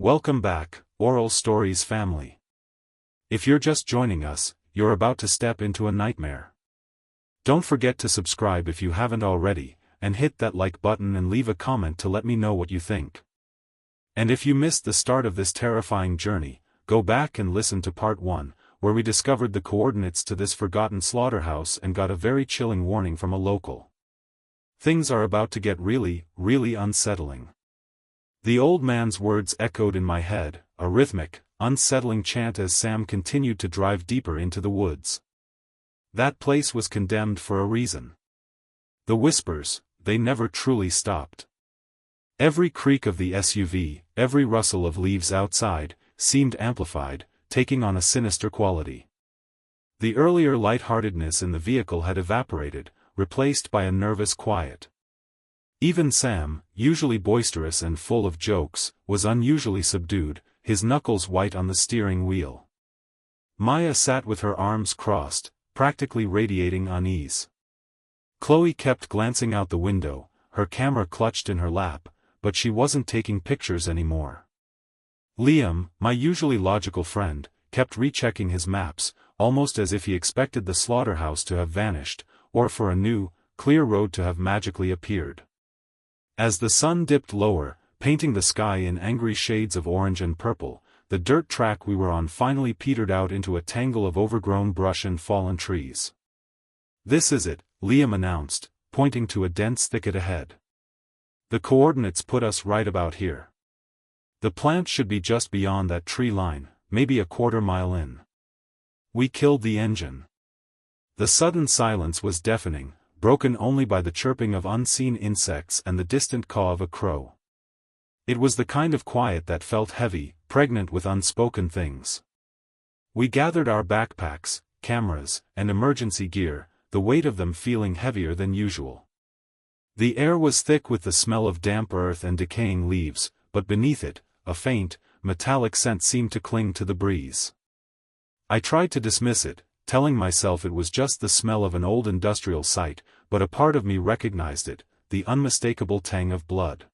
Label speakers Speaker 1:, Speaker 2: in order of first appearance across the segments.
Speaker 1: Welcome back, Oral Stories family. If you're just joining us, you're about to step into a nightmare. Don't forget to subscribe if you haven't already, and hit that like button and leave a comment to let me know what you think. And if you missed the start of this terrifying journey, go back and listen to part 1, where we discovered the coordinates to this forgotten slaughterhouse and got a very chilling warning from a local. Things are about to get really, really unsettling. The old man's words echoed in my head, a rhythmic, unsettling chant as Sam continued to drive deeper into the woods. That place was condemned for a reason. The whispers, they never truly stopped. Every creak of the SUV, every rustle of leaves outside, seemed amplified, taking on a sinister quality. The earlier lightheartedness in the vehicle had evaporated, replaced by a nervous quiet. Even Sam, usually boisterous and full of jokes, was unusually subdued, his knuckles white on the steering wheel. Maya sat with her arms crossed, practically radiating unease. Chloe kept glancing out the window, her camera clutched in her lap, but she wasn't taking pictures anymore. Liam, my usually logical friend, kept rechecking his maps, almost as if he expected the slaughterhouse to have vanished, or for a new, clear road to have magically appeared. As the sun dipped lower, painting the sky in angry shades of orange and purple, the dirt track we were on finally petered out into a tangle of overgrown brush and fallen trees. "This is it," Liam announced, pointing to a dense thicket ahead. "The coordinates put us right about here. The plant should be just beyond that tree line, maybe a quarter-mile in." We killed the engine. The sudden silence was deafening, broken only by the chirping of unseen insects and the distant caw of a crow. It was the kind of quiet that felt heavy, pregnant with unspoken things. We gathered our backpacks, cameras, and emergency gear, the weight of them feeling heavier than usual. The air was thick with the smell of damp earth and decaying leaves, but beneath it, a faint, metallic scent seemed to cling to the breeze. I tried to dismiss it, telling myself it was just the smell of an old industrial site, but a part of me recognized it, the unmistakable tang of blood.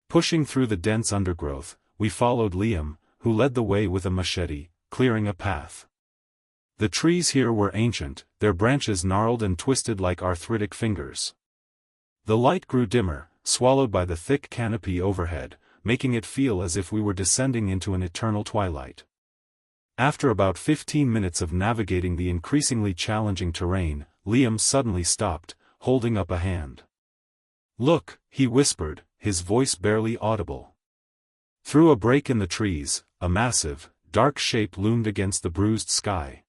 Speaker 1: Pushing through the dense undergrowth, we followed Liam, who led the way with a machete, clearing a path. The trees here were ancient, their branches gnarled and twisted like arthritic fingers. The light grew dimmer, swallowed by the thick canopy overhead, making it feel as if we were descending into an eternal twilight. After about 15 minutes of navigating the increasingly challenging terrain, Liam suddenly stopped, holding up a hand. "Look," he whispered, his voice barely audible. Through a break in the trees, a massive, dark shape loomed against the bruised sky.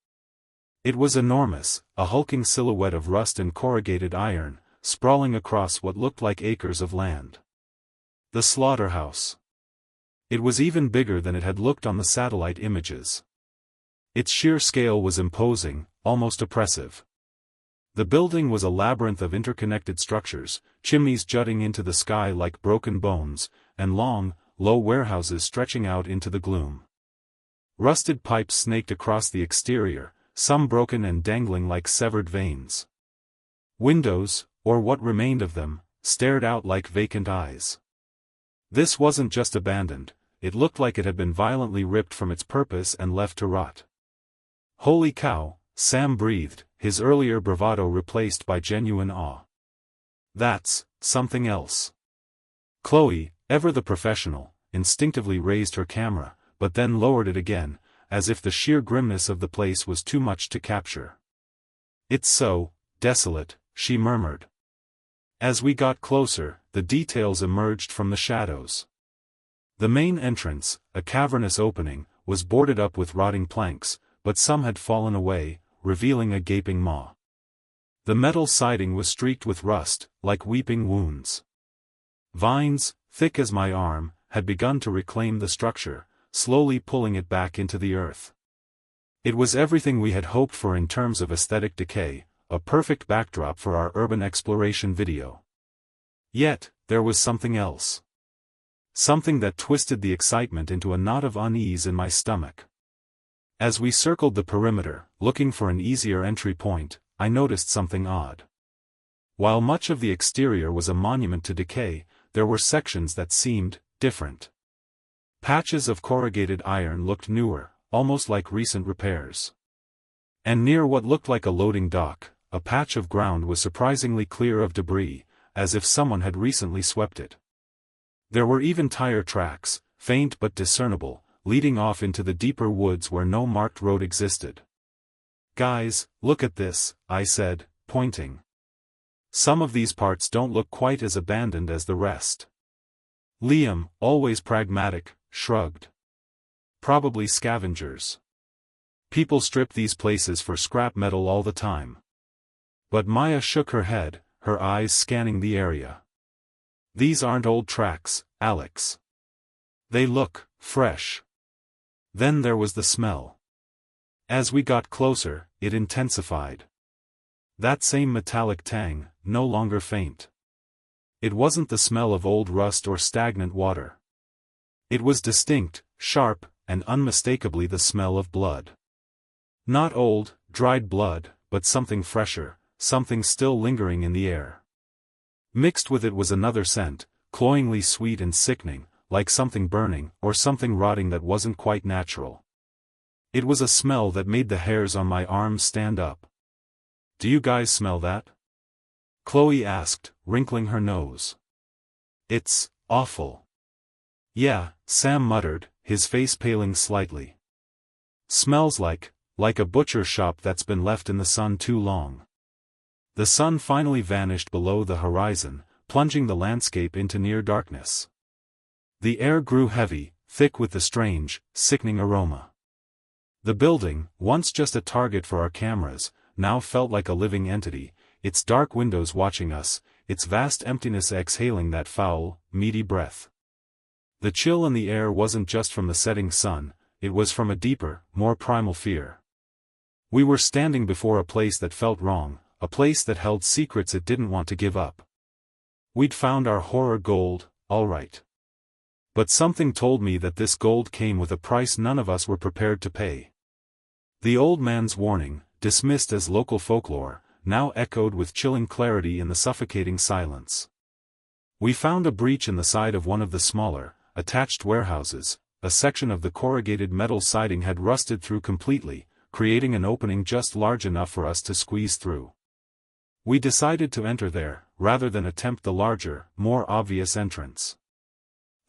Speaker 1: It was enormous, a hulking silhouette of rust and corrugated iron, sprawling across what looked like acres of land. The slaughterhouse. It was even bigger than it had looked on the satellite images. Its sheer scale was imposing, almost oppressive. The building was a labyrinth of interconnected structures, chimneys jutting into the sky like broken bones, and long, low warehouses stretching out into the gloom. Rusted pipes snaked across the exterior, some broken and dangling like severed veins. Windows, or what remained of them, stared out like vacant eyes. This wasn't just abandoned, it looked like it had been violently ripped from its purpose and left to rot. "Holy cow," Sam breathed, his earlier bravado replaced by genuine awe. "That's something else." Chloe, ever the professional, instinctively raised her camera, but then lowered it again, as if the sheer grimness of the place was too much to capture. "It's so desolate," she murmured. As we got closer, the details emerged from the shadows. The main entrance, a cavernous opening, was boarded up with rotting planks, but some had fallen away, revealing a gaping maw. The metal siding was streaked with rust, like weeping wounds. Vines, thick as my arm, had begun to reclaim the structure, slowly pulling it back into the earth. It was everything we had hoped for in terms of aesthetic decay, a perfect backdrop for our urban exploration video. Yet, there was something else. Something that twisted the excitement into a knot of unease in my stomach. As we circled the perimeter, looking for an easier entry point, I noticed something odd. While much of the exterior was a monument to decay, there were sections that seemed different. Patches of corrugated iron looked newer, almost like recent repairs. And near what looked like a loading dock, a patch of ground was surprisingly clear of debris, as if someone had recently swept it. There were even tire tracks, faint but discernible, leading off into the deeper woods where no marked road existed. "Guys, look at this," I said, pointing. "Some of these parts don't look quite as abandoned as the rest." Liam, always pragmatic, shrugged. "Probably scavengers. People strip these places for scrap metal all the time." But Maya shook her head, her eyes scanning the area. "These aren't old tracks, Alex. They look fresh." Then there was the smell. As we got closer, it intensified. That same metallic tang, no longer faint. It wasn't the smell of old rust or stagnant water. It was distinct, sharp, and unmistakably the smell of blood. Not old, dried blood, but something fresher, something still lingering in the air. Mixed with it was another scent, cloyingly sweet and sickening, like something burning, or something rotting that wasn't quite natural. It was a smell that made the hairs on my arms stand up. "Do you guys smell that?" Chloe asked, wrinkling her nose. "It's awful." "Yeah," Sam muttered, his face paling slightly. "Smells like a butcher shop that's been left in the sun too long." The sun finally vanished below the horizon, plunging the landscape into near darkness. The air grew heavy, thick with the strange, sickening aroma. The building, once just a target for our cameras, now felt like a living entity, its dark windows watching us, its vast emptiness exhaling that foul, meaty breath. The chill in the air wasn't just from the setting sun, it was from a deeper, more primal fear. We were standing before a place that felt wrong, a place that held secrets it didn't want to give up. We'd found our horror gold, all right. But something told me that this gold came with a price none of us were prepared to pay. The old man's warning, dismissed as local folklore, now echoed with chilling clarity in the suffocating silence. We found a breach in the side of one of the smaller, attached warehouses. A section of the corrugated metal siding had rusted through completely, creating an opening just large enough for us to squeeze through. We decided to enter there, rather than attempt the larger, more obvious entrance.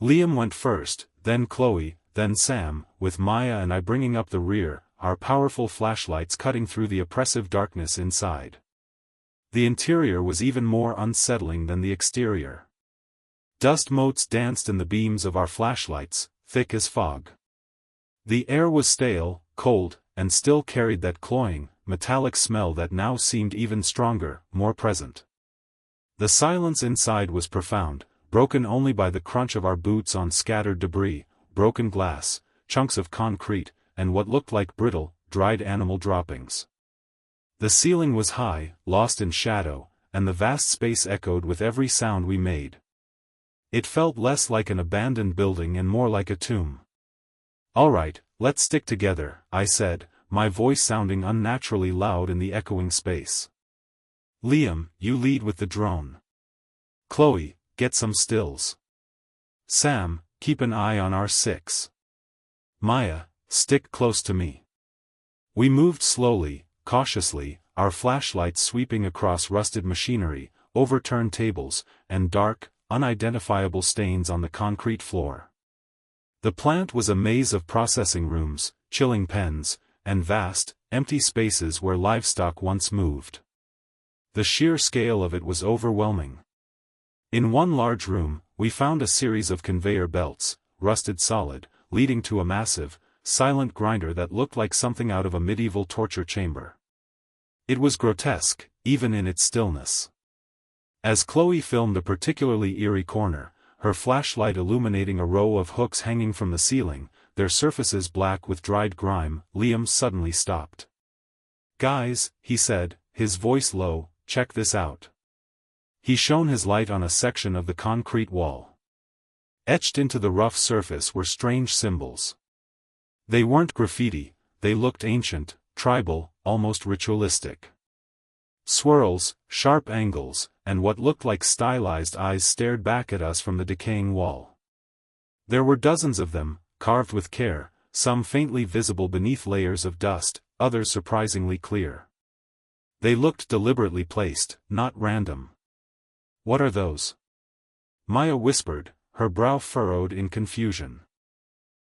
Speaker 1: Liam went first, then Chloe, then Sam, with Maya and I bringing up the rear, our powerful flashlights cutting through the oppressive darkness inside. The interior was even more unsettling than the exterior. Dust motes danced in the beams of our flashlights, thick as fog. The air was stale, cold, and still carried that cloying, metallic smell that now seemed even stronger, more present. The silence inside was profound, broken only by the crunch of our boots on scattered debris, broken glass, chunks of concrete, and what looked like brittle, dried animal droppings. The ceiling was high, lost in shadow, and the vast space echoed with every sound we made. It felt less like an abandoned building and more like a tomb. "All right, let's stick together," I said, my voice sounding unnaturally loud in the echoing space. "Liam, you lead with the drone. Chloe, get some stills. Sam, keep an eye on R6. Maya, stick close to me." We moved slowly, cautiously, our flashlights sweeping across rusted machinery, overturned tables, and dark, unidentifiable stains on the concrete floor. The plant was a maze of processing rooms, chilling pens, and vast, empty spaces where livestock once moved. The sheer scale of it was overwhelming. In one large room, we found a series of conveyor belts, rusted solid, leading to a massive, silent grinder that looked like something out of a medieval torture chamber. It was grotesque, even in its stillness. As Chloe filmed a particularly eerie corner, her flashlight illuminating a row of hooks hanging from the ceiling, their surfaces black with dried grime, Liam suddenly stopped. "Guys," he said, his voice low, "check this out." He shone his light on a section of the concrete wall. Etched into the rough surface were strange symbols. They weren't graffiti, they looked ancient, tribal, almost ritualistic. Swirls, sharp angles, and what looked like stylized eyes stared back at us from the decaying wall. There were dozens of them, carved with care, some faintly visible beneath layers of dust, others surprisingly clear. They looked deliberately placed, not random. "What are those?" Maya whispered, her brow furrowed in confusion.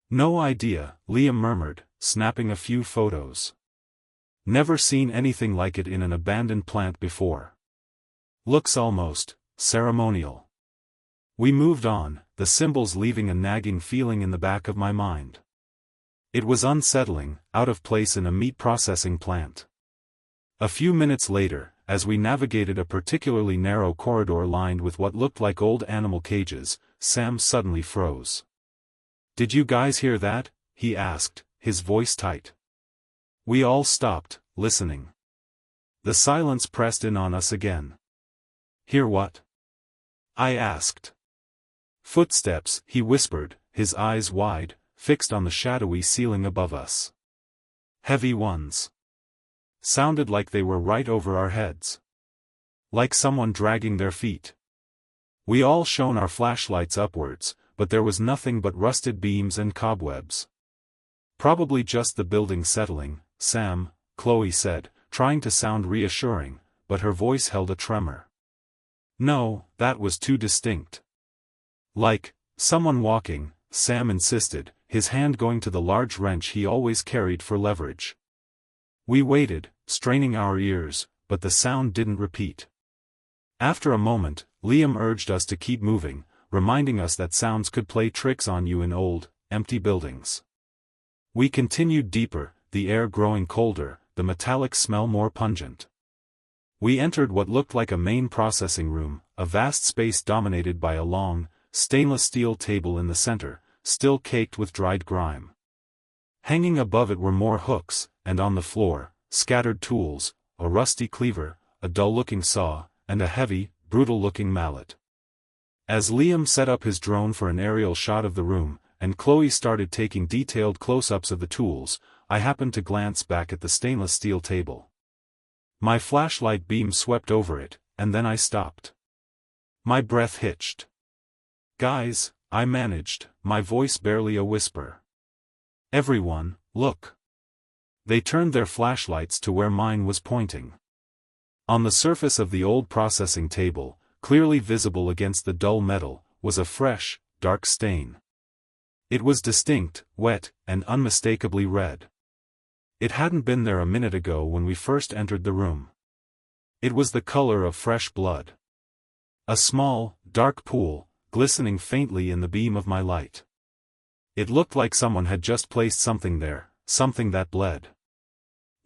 Speaker 1: "No idea," Liam murmured, snapping a few photos. "Never seen anything like it in an abandoned plant before. Looks almost ceremonial." We moved on, the symbols leaving a nagging feeling in the back of my mind. It was unsettling, out of place in a meat processing plant. A few minutes later, as we navigated a particularly narrow corridor lined with what looked like old animal cages, Sam suddenly froze. "Did you guys hear that?" he asked, his voice tight. We all stopped, listening. The silence pressed in on us again. "Hear what?" I asked. "Footsteps," he whispered, his eyes wide, fixed on the shadowy ceiling above us. "Heavy ones. Sounded like they were right over our heads. Like someone dragging their feet." We all shone our flashlights upwards, but there was nothing but rusted beams and cobwebs. "Probably just the building settling, Sam," Chloe said, trying to sound reassuring, but her voice held a tremor. "No, that was too distinct. Like someone walking," Sam insisted, his hand going to the large wrench he always carried for leverage. We waited, straining our ears, but the sound didn't repeat. After a moment, Liam urged us to keep moving, reminding us that sounds could play tricks on you in old, empty buildings. We continued deeper, the air growing colder, the metallic smell more pungent. We entered what looked like a main processing room, a vast space dominated by a long, stainless steel table in the center, still caked with dried grime. Hanging above it were more hooks, and on the floor, scattered tools, a rusty cleaver, a dull-looking saw, and a heavy, brutal-looking mallet. As Liam set up his drone for an aerial shot of the room, and Chloe started taking detailed close-ups of the tools, I happened to glance back at the stainless steel table. My flashlight beam swept over it, and then I stopped. My breath hitched. "Guys," I managed, my voice barely a whisper. "Everyone, look." They turned their flashlights to where mine was pointing. On the surface of the old processing table, clearly visible against the dull metal, was a fresh, dark stain. It was distinct, wet, and unmistakably red. It hadn't been there a minute ago when we first entered the room. It was the color of fresh blood. A small, dark pool, glistening faintly in the beam of my light. It looked like someone had just placed something there, something that bled.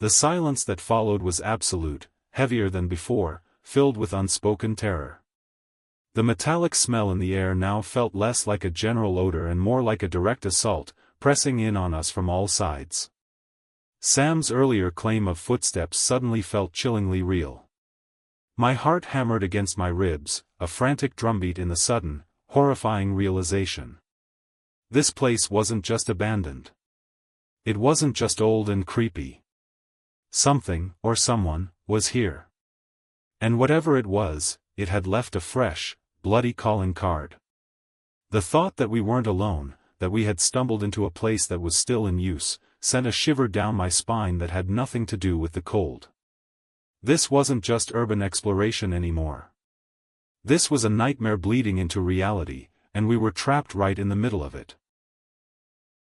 Speaker 1: The silence that followed was absolute, heavier than before, filled with unspoken terror. The metallic smell in the air now felt less like a general odor and more like a direct assault, pressing in on us from all sides. Sam's earlier claim of footsteps suddenly felt chillingly real. My heart hammered against my ribs, a frantic drumbeat in the sudden, horrifying realization. This place wasn't just abandoned. It wasn't just old and creepy. Something, or someone, was here. And whatever it was, it had left a fresh, bloody calling card. The thought that we weren't alone, that we had stumbled into a place that was still in use, sent a shiver down my spine that had nothing to do with the cold. This wasn't just urban exploration anymore. This was a nightmare bleeding into reality, and we were trapped right in the middle of it.